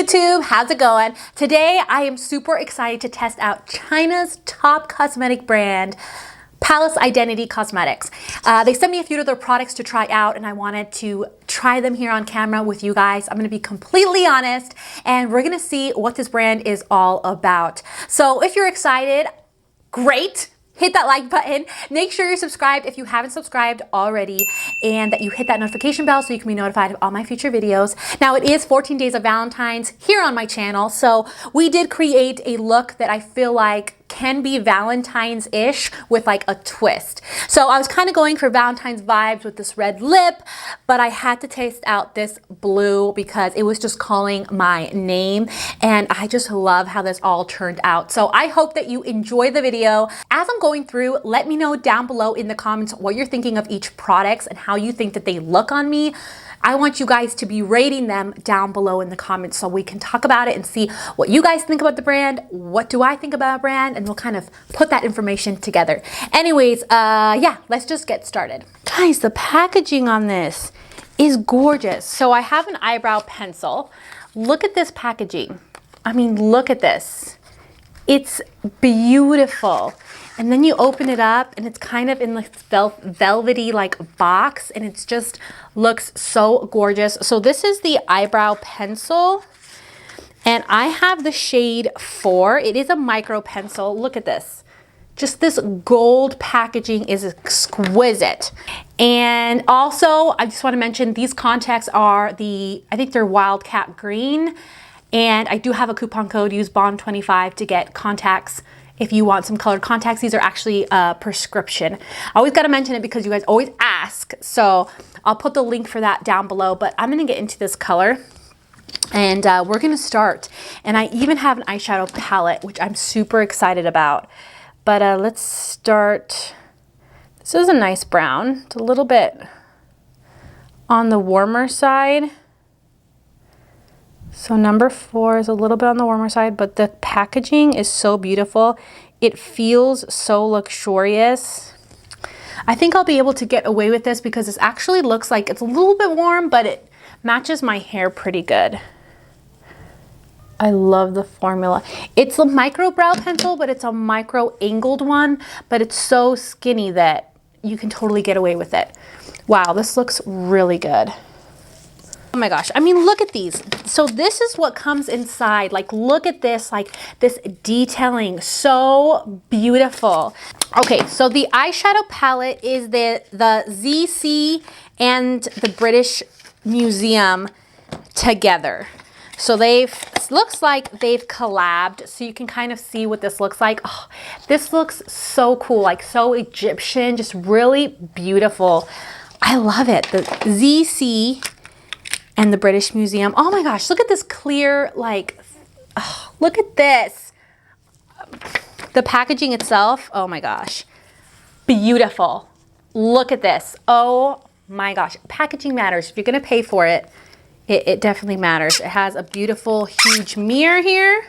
YouTube, how's it going? Today I am super excited to test out China's top cosmetic brand, Palace Identity Cosmetics. They sent me a few of their products to try out and I wanted to try them here on camera with you guys. I'm gonna be completely honest and we're gonna see what this brand is all about. So if you're excited, great. Hit that like button. Make sure you're subscribed if you haven't subscribed already and that you hit that notification bell so you can be notified of all my future videos. Now it is 14 days of Valentine's here on my channel, so we did create a look that I feel like can be Valentine's-ish with like a twist. So I was kind of going for Valentine's vibes with this red lip, but I had to taste out this blue because it was just calling my name and I just love how this all turned out. So I hope that you enjoy the video. As I'm going through, let me know down below in the comments what you're thinking of each product and how you think that they look on me. I want you guys to be rating them down below in the comments so we can talk about it and see what you guys think about the brand, what do I think about a brand, and we'll kind of put that information together. Anyways, yeah, let's just get started. Guys, the packaging on this is gorgeous. So I have an eyebrow pencil. Look at this packaging. I mean, look at this. It's beautiful. And then you open it up and it's kind of in like velvety like box and it just looks so gorgeous. So this is the eyebrow pencil and I have the shade 4. It is a micro pencil. Look at this. Just this gold packaging is exquisite. And also I just want to mention these contacts are I think they're Wildcat Green. And I do have a coupon code, use BOND25 to get contacts if you want some colored contacts. These are actually a prescription. I always got to mention it because you guys always ask. So I'll put the link for that down below, but I'm going to get into this color and we're going to start. And I even have an eyeshadow palette, which I'm super excited about. But let's start. This is a nice brown. It's a little bit on the warmer side. So number 4 is a little bit on the warmer side, but the packaging is so beautiful. It feels so luxurious. I think I'll be able to get away with this because this actually looks like it's a little bit warm, but it matches my hair pretty good. I love the formula. It's a micro brow pencil, but it's a micro angled one, but it's so skinny that you can totally get away with it. Wow, this looks really good. Oh my gosh, I mean, look at these. So this is what comes inside. Like, look at this, like this detailing, so beautiful. Okay, so the eyeshadow palette is the ZC and the British Museum together. So looks like they've collabed, so you can kind of see what this looks like. Oh, this looks so cool, like so Egyptian, just really beautiful. I love it. The ZC and the British Museum. Oh my gosh, look at this clear, like, oh, look at this. The packaging itself, oh my gosh, beautiful. Look at this. Oh my gosh, packaging matters. If you're gonna pay for it, it definitely matters. It has a beautiful, huge mirror here,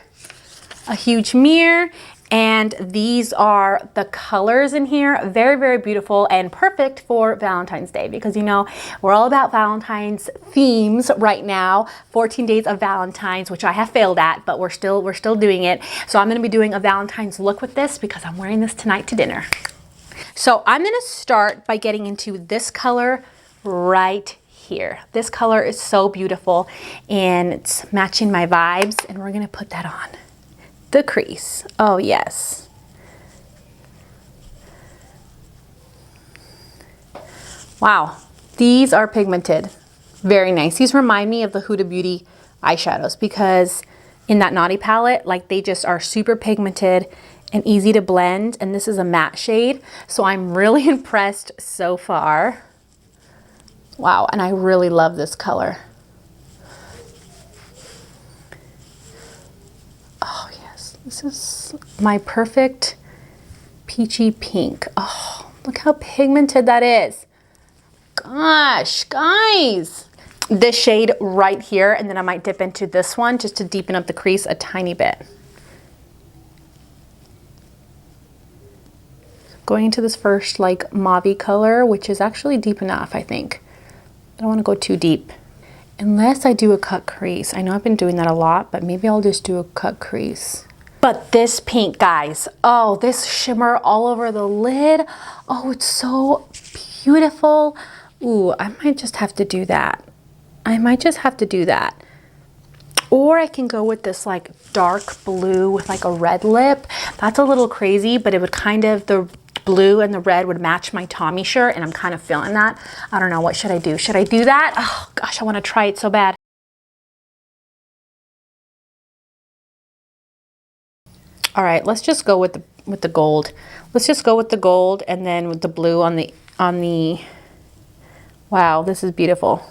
a huge mirror. And these are the colors in here. Very, very beautiful and perfect for Valentine's Day because, you know, we're all about Valentine's themes right now. 14 days of Valentine's, which I have failed at, but we're still doing it. So I'm going to be doing a Valentine's look with this because I'm wearing this tonight to dinner. So I'm going to start by getting into this color right here. This color is so beautiful and it's matching my vibes, and we're going to put that on the crease. Oh yes. Wow, these are pigmented. Very nice. These remind me of the Huda Beauty eyeshadows because in that Naughty palette, like, they just are super pigmented and easy to blend, and this is a matte shade, so I'm really impressed so far. Wow, and I really love this color. Oh yes, this is my perfect peachy pink. Oh, look how pigmented that is. Gosh, guys. This shade right here, and then I might dip into this one just to deepen up the crease a tiny bit. Going into this first like mauve color, which is actually deep enough, I think. I don't want to go too deep. Unless I do a cut crease. I know I've been doing that a lot, but maybe I'll just do a cut crease. But this pink, guys, oh, this shimmer all over the lid. Oh, it's so beautiful. Ooh, I might just have to do that. I might just have to do that. Or I can go with this like dark blue with like a red lip. That's a little crazy, but it would kind of, the blue and the red would match my Tommy shirt, and I'm kind of feeling that. I don't know, what should I do? Should I do that? Oh gosh, I want to try it so bad. All right, let's just go with the gold. Let's just go with the gold and then with the blue on the wow, this is beautiful.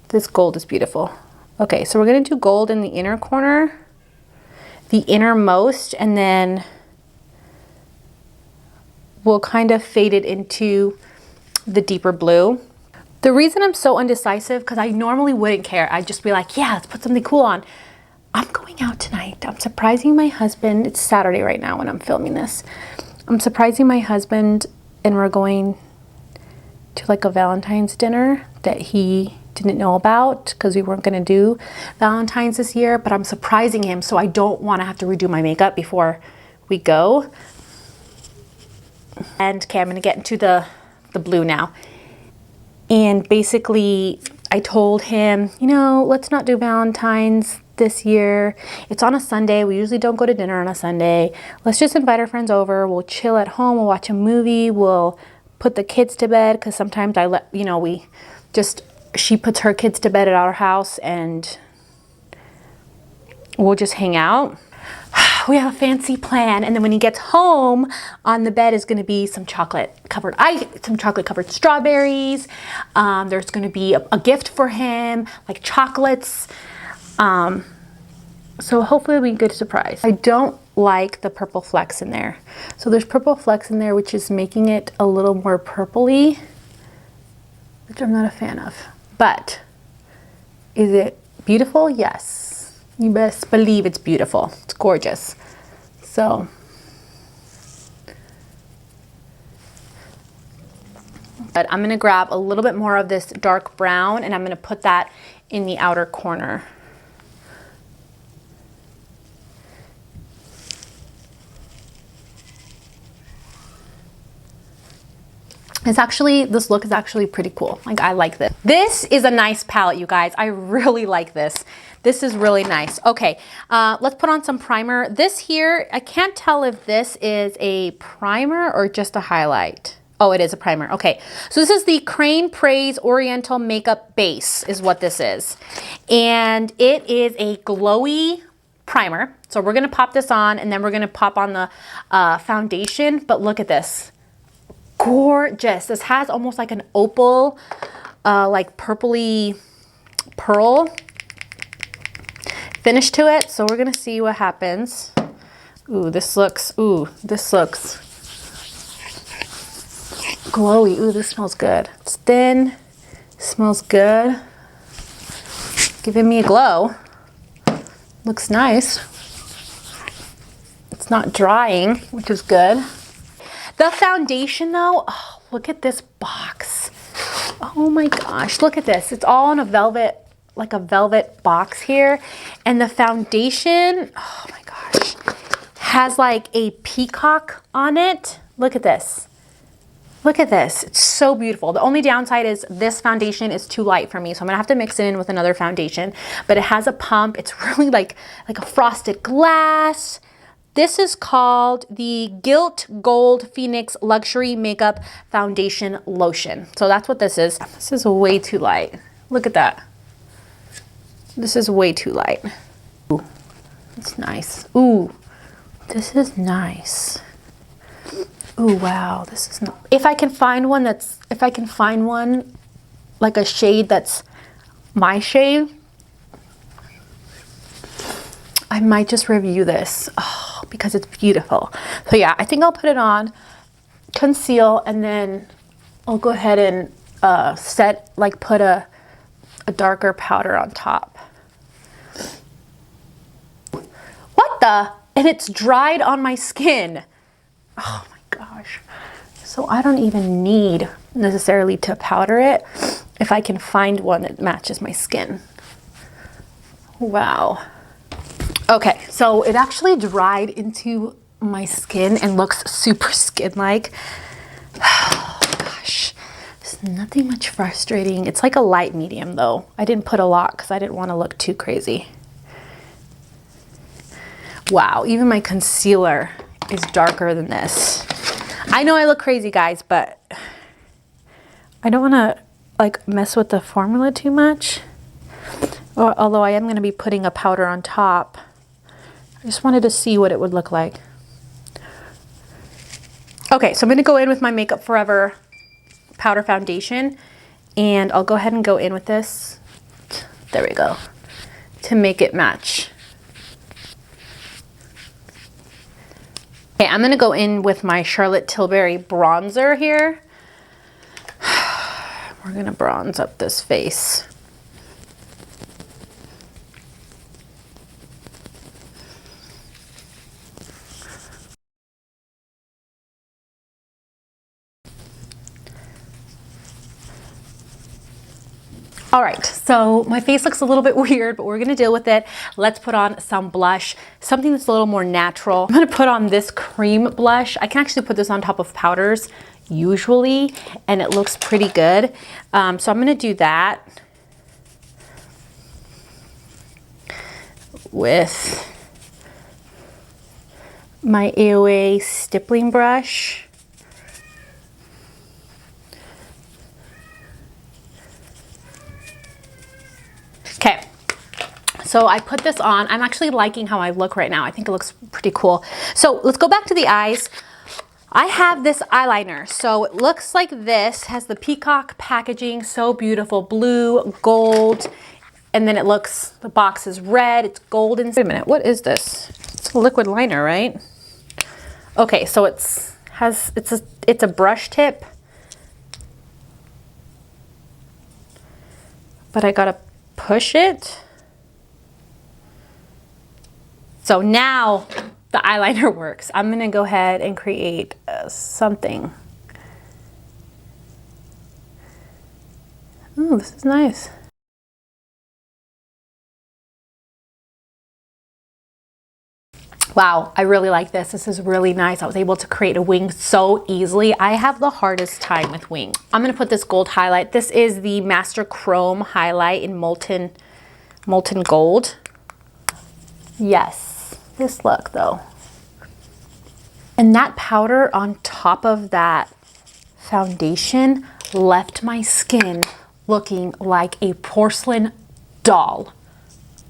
This gold is beautiful. Okay, so we're gonna do gold in the inner corner, the innermost, and then we'll kind of fade it into the deeper blue. The reason I'm so undecisive, because I normally wouldn't care. I'd just be like, yeah, let's put something cool on. I'm going out tonight. I'm surprising my husband. It's Saturday right now when I'm filming this. I'm surprising my husband, and we're going to like a Valentine's dinner that he didn't know about because we weren't going to do Valentine's this year, but I'm surprising him, so I don't want to have to redo my makeup before we go. And okay, I'm going to get into the blue now. And basically I told him, you know, let's not do Valentine's this year. It's on a Sunday. We usually don't go to dinner on a Sunday. Let's just invite our friends over. We'll chill at home. We'll watch a movie. We'll put the kids to bed, because sometimes I let, you know, she puts her kids to bed at our house and we'll just hang out. We have a fancy plan, and then when he gets home, on the bed is going to be some chocolate covered strawberries. There's going to be a gift for him, like chocolates. So hopefully it'll be a good surprise. I don't like the purple flecks in there. So there's purple flecks in there, which is making it a little more purpley, which I'm not a fan of. But is it beautiful? Yes. You best believe it's beautiful. It's gorgeous. So, but I'm gonna grab a little bit more of this dark brown, and I'm gonna put that in the outer corner. This look is actually pretty cool. Like, I like this. This is a nice palette, you guys. I really like this. This is really nice. Okay, let's put on some primer. This here, I can't tell if this is a primer or just a highlight. Oh, it is a primer. Okay, so this is the Crane Praise Oriental Makeup Base is what this is. And it is a glowy primer. So we're gonna pop this on, and then we're gonna pop on the foundation. But look at this. Gorgeous. This has almost like an opal, like purpley pearl finish to it. So we're gonna see what happens. This looks glowy. Ooh, this smells good. It's thin, smells good. Giving me a glow. Looks nice. It's not drying, which is good. The foundation though, oh, look at this box. Oh my gosh, look at this. It's all in a velvet, like a velvet box here. And the foundation, oh my gosh, has like a peacock on it. Look at this. Look at this. It's so beautiful. The only downside is this foundation is too light for me, so I'm gonna have to mix it in with another foundation. But it has a pump. It's really like a frosted glass. This is called the Gilt Gold Phoenix Luxury Makeup Foundation Lotion. So that's what this is. This is way too light. Look at that. This is way too light. Ooh, it's nice. Ooh, this is nice. Ooh, wow, this is not. If I can find one like a shade that's my shade, I might just review this. Oh, because it's beautiful. So yeah, I think I'll put it on, conceal, and then I'll go ahead and put a darker powder on top. What the? And it's dried on my skin. Oh my gosh. So I don't even need necessarily to powder it. if I can find one that matches my skin. Wow. Okay, so it actually dried into my skin and looks super skin-like. Oh, gosh, there's nothing much frustrating. It's like a light medium though. I didn't put a lot because I didn't want to look too crazy. Wow, even my concealer is darker than this. I know I look crazy, guys, but I don't want to like mess with the formula too much. Although I am going to be putting a powder on top. I just wanted to see what it would look like. Okay, so I'm going to go in with my Makeup Forever powder foundation, and I'll go ahead and go in with this. There we go. To make it match. Okay, I'm going to go in with my Charlotte Tilbury bronzer here. We're going to bronze up this face. All right, so my face looks a little bit weird, but we're gonna deal with it. Let's put on some blush, something that's a little more natural. I'm gonna put on this cream blush. I can actually put this on top of powders usually, and it looks pretty good. So I'm gonna do that with my AOA stippling brush. Okay, so I put this on. I'm actually liking how I look right now. I think it looks pretty cool. So let's go back to the eyes. I have this eyeliner. So it looks like this, has the peacock packaging, so beautiful, blue, gold, and then it looks, the box is red, it's golden. Wait a minute, what is this? It's a liquid liner, right? Okay, so it's a brush tip, but I gotta push it. So now the eyeliner works. I'm gonna go ahead and create something. Oh, this is nice. Wow, I really like this. This is really nice. I was able to create a wing so easily. I have the hardest time with wing. I'm gonna put this gold highlight. This is the Master Chrome highlight in molten gold. Yes, this look though. And that powder on top of that foundation left my skin looking like a porcelain doll.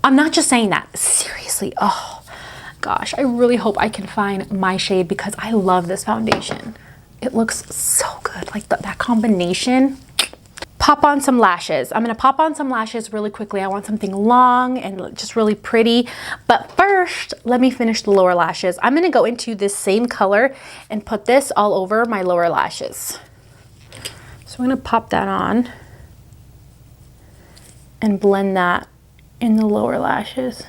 I'm not just saying that, seriously. Oh gosh, I really hope I can find my shade because I love this foundation. It looks so good, like that combination. Pop on some lashes. I'm gonna pop on some lashes really quickly. I want something long and just really pretty. But first, let me finish the lower lashes. I'm gonna go into this same color and put this all over my lower lashes. So I'm gonna pop that on and blend that in the lower lashes.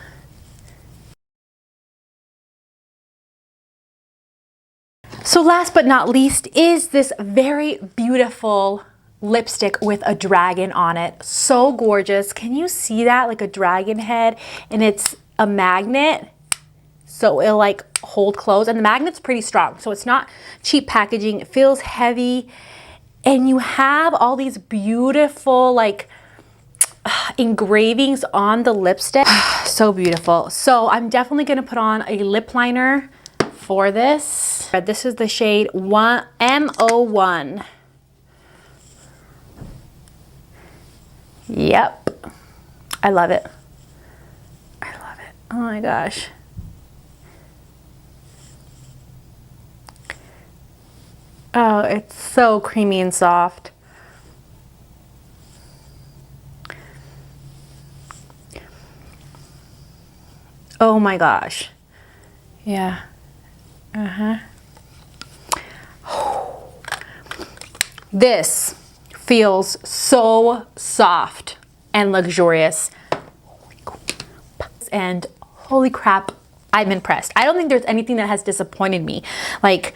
So last but not least is this very beautiful lipstick with a dragon on it. So gorgeous. Can you see that? Like a dragon head, and it's a magnet. So it'll like hold closed, and the magnet's pretty strong. So it's not cheap packaging. It feels heavy. And you have all these beautiful like engravings on the lipstick. So beautiful. So I'm definitely gonna put on a lip liner for this. This is the shade M01. Yep, I love it. I love it. Oh my gosh. Oh, it's so creamy and soft. Oh my gosh. Yeah. This feels so soft and luxurious. And holy crap, I'm impressed. I don't think there's anything that has disappointed me. Like,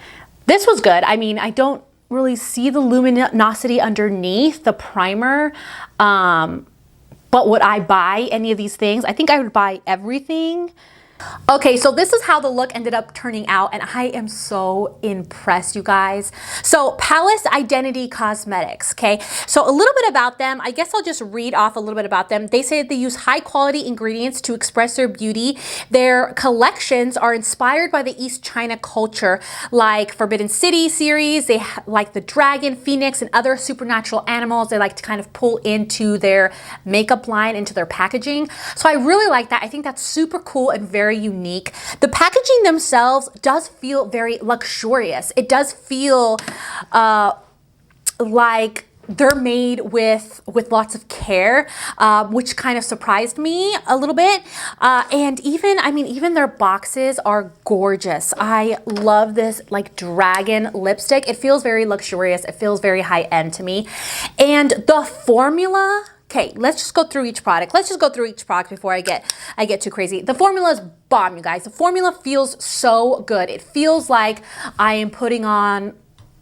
this was good. I mean, I don't really see the luminosity underneath the primer. But would I buy any of these things? I think I would buy everything. Okay, so this is how the look ended up turning out, and I am so impressed, you guys. So Palace Identity Cosmetics, okay? So a little bit about them. I guess I'll just read off a little bit about them. They say they use high quality ingredients to express their beauty. Their collections are inspired by the East China culture, like Forbidden City series. They like the dragon, phoenix, and other supernatural animals. They like to kind of pull into their makeup line, into their packaging. So I really like that. I think that's super cool and very unique. The packaging themselves does feel very luxurious. It does feel like they're made with lots of care, which kind of surprised me a little bit. And even their boxes are gorgeous. I love this like dragon lipstick. It feels very luxurious. It feels very high end to me. And the formula, okay, let's just go through each product. Let's just go through each product before I get too crazy. The formula is bomb, you guys. The formula feels so good. It feels like I am putting on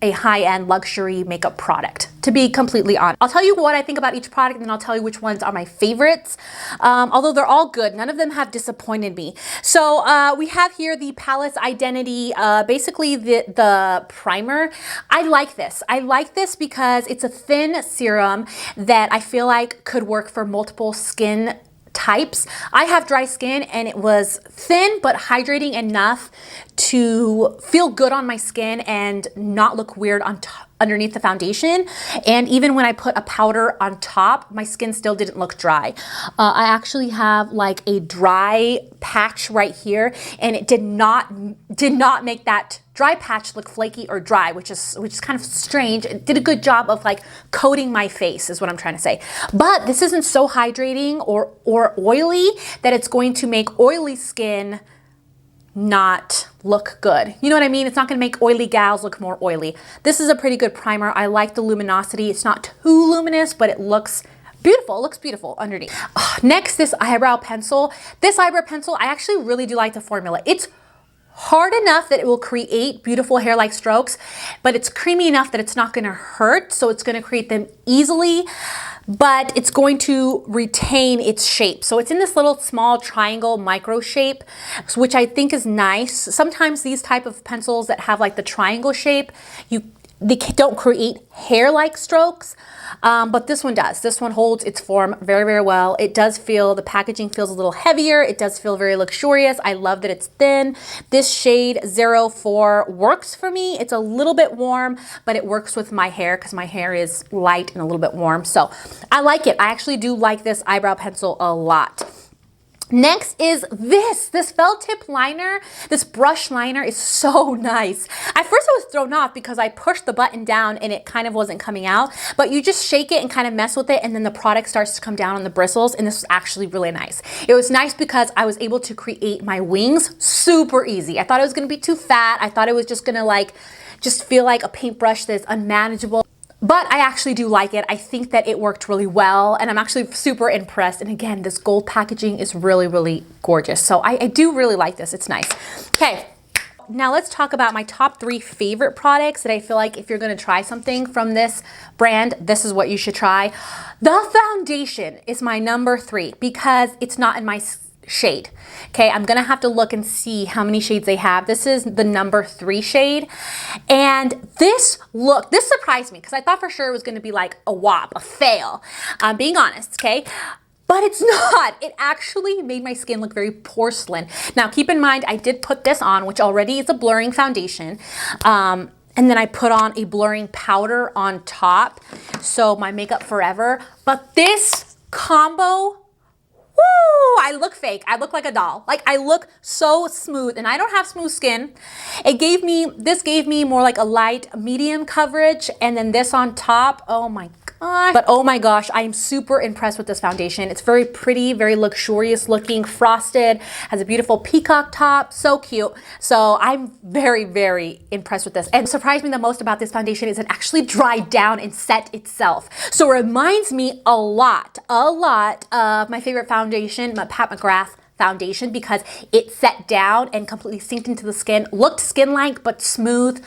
a high-end luxury makeup product, to be completely honest. I'll tell you what I think about each product, and then I'll tell you which ones are my favorites. Although they're all good, none of them have disappointed me. So we have here the Palace Identity, basically the primer. I like this. I like this because it's a thin serum that I feel like could work for multiple skin types. I have dry skin, and it was thin but hydrating enough to feel good on my skin and not look weird underneath the foundation. And even when I put a powder on top, my skin still didn't look dry. I actually have like a dry patch right here, and it did not make that dry patch look flaky or dry, which is kind of strange. It did a good job of like coating my face, is what I'm trying to say. But this isn't so hydrating or oily that it's going to make oily skin not look good. You know what I mean? It's not going to make oily gals look more oily. This is a pretty good primer. I like the luminosity. It's not too luminous, but it looks beautiful. It looks beautiful underneath. Next, this eyebrow pencil. This eyebrow pencil, I actually really do like the formula. It's hard enough that it will create beautiful hair-like strokes, but it's creamy enough that it's not going to hurt, so it's going to create them easily, but it's going to retain its shape. So it's in this little small triangle micro shape, which I think is nice. Sometimes these type of pencils that have like the triangle shape, they don't create hair-like strokes, but this one does. This one holds its form very, very well. It does feel, the packaging feels a little heavier. It does feel very luxurious. I love that it's thin. This shade 04 works for me. It's a little bit warm, but it works with my hair because my hair is light and a little bit warm. So I like it. I actually do like this eyebrow pencil a lot. Next is this felt tip liner. This brush liner is so nice. At first I was thrown off because I pushed the button down and it kind of wasn't coming out, but you just shake it and kind of mess with it, and then the product starts to come down on the bristles, and this was actually really nice. It was nice because I was able to create my wings super easy. I thought it was gonna be too fat. I thought it was just gonna just feel like a paintbrush that's unmanageable. But I actually do like it. I think that it worked really well, and I'm actually super impressed. And again, this gold packaging is really, really gorgeous. So I do really like this. It's nice. Okay, now let's talk about my top 3 favorite products that I feel like if you're gonna try something from this brand, this is what you should try. The foundation is my number 3 because it's not in my shade. Okay, I'm gonna have to look and see how many shades they have. This is the number 3 shade, and this surprised me because I thought for sure it was gonna be like a whop, a fail. I'm being honest, okay? But it's not. It actually made my skin look very porcelain. Now keep in mind, I did put this on, which already is a blurring foundation, and then I put on a blurring powder on top, so my makeup forever. But this combo, woo, I look fake. I look like a doll. Like, I look so smooth, and I don't have smooth skin. This gave me more like a light medium coverage, and then this on top, oh my gosh. But oh my gosh, I am super impressed with this foundation. It's very pretty, very luxurious looking, frosted, has a beautiful peacock top, so cute. So I'm very, very impressed with this. And what surprised me the most about this foundation is it actually dried down and set itself. So it reminds me a lot of my favorite foundation, my Pat McGrath foundation, because it set down and completely synced into the skin, looked skin-like but smooth.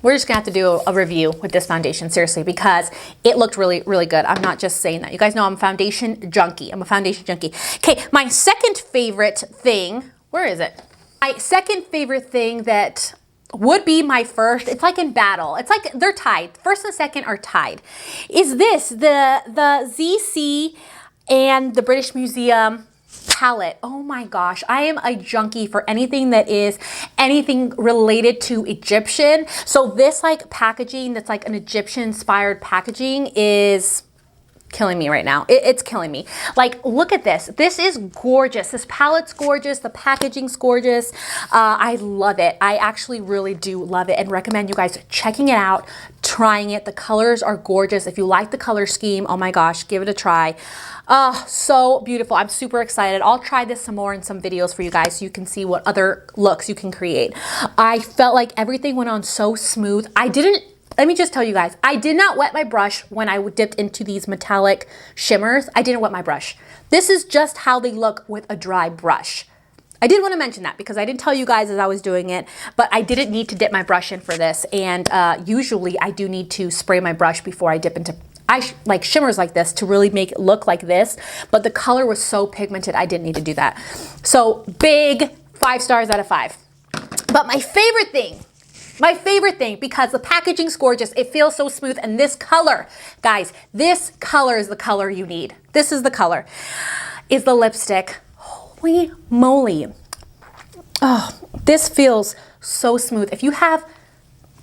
we're just gonna have to do a review with this foundation, seriously, because it looked really, really good. I'm not just saying that. You guys know I'm a foundation junkie. I'm a foundation junkie. Okay, my second favorite thing, where is it? My second favorite thing that would be my first, it's like in battle. It's like they're tied. First and second are tied. Is this the ZC and the British Museum palette. Oh my gosh, I am a junkie for anything that is anything related to Egyptian. So this like packaging that's like an Egyptian inspired packaging is killing me right now. It's killing me. Like, look at this. This is gorgeous. This palette's gorgeous. The packaging's gorgeous. I love it. I actually really do love it and recommend you guys checking it out, trying it. The colors are gorgeous. If you like the color scheme, oh my gosh, give it a try. So beautiful. I'm super excited. I'll try this some more in some videos for you guys so you can see what other looks you can create. I felt like everything went on so smooth. Let me just tell you guys, I did not wet my brush when I dipped into these metallic shimmers. I didn't wet my brush. This is just how they look with a dry brush. I did want to mention that because I didn't tell you guys as I was doing it, but I didn't need to dip my brush in for this. And usually I do need to spray my brush before I dip into like shimmers like this to really make it look like this. But the color was so pigmented, I didn't need to do that. So big 5 stars out of 5. But my favorite thing, because the packaging's gorgeous, it feels so smooth, and this color, guys, this color is the color you need. This is the color, is the lipstick. Holy moly. Oh, this feels so smooth. If you have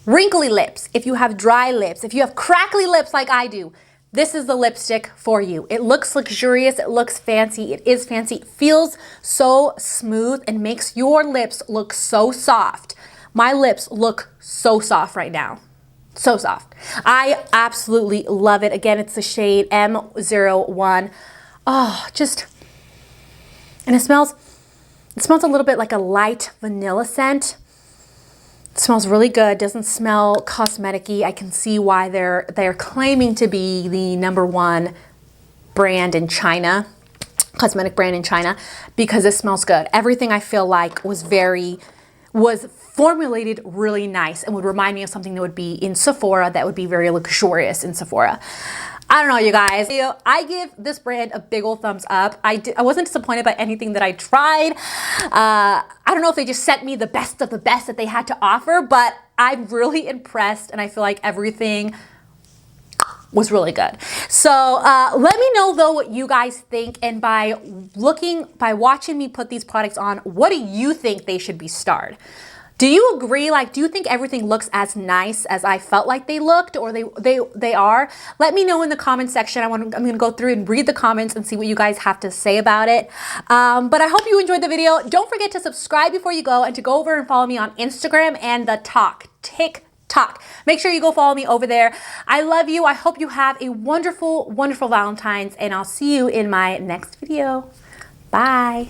wrinkly lips, if you have dry lips, if you have crackly lips like I do, this is the lipstick for you. It looks luxurious, it looks fancy, it is fancy, it feels so smooth and makes your lips look so soft. My lips look so soft right now. So soft. I absolutely love it. Again, it's the shade M01. Oh, and it smells a little bit like a light vanilla scent. It smells really good. Doesn't smell cosmetic-y. I can see why they're claiming to be the #1 brand in China, cosmetic brand in China, because it smells good. Everything I feel like was formulated really nice and would remind me of something that would be in Sephora, that would be very luxurious in Sephora. I don't know, you guys. I give this brand a big old thumbs up. I wasn't disappointed by anything that I tried. I don't know if they just sent me the best of the best that they had to offer, but I'm really impressed, and I feel like everything was really good. So let me know though what you guys think, and by watching me put these products on, what do you think they should be starred? Do you agree? Like, do you think everything looks as nice as I felt like they looked, or they are? Let me know in the comment section. I'm gonna go through and read the comments and see what you guys have to say about it. But I hope you enjoyed the video. Don't forget to subscribe before you go, and to go over and follow me on Instagram and the TikTok. Make sure you go follow me over there. I love you. I hope you have a wonderful, wonderful Valentine's, and I'll see you in my next video. Bye.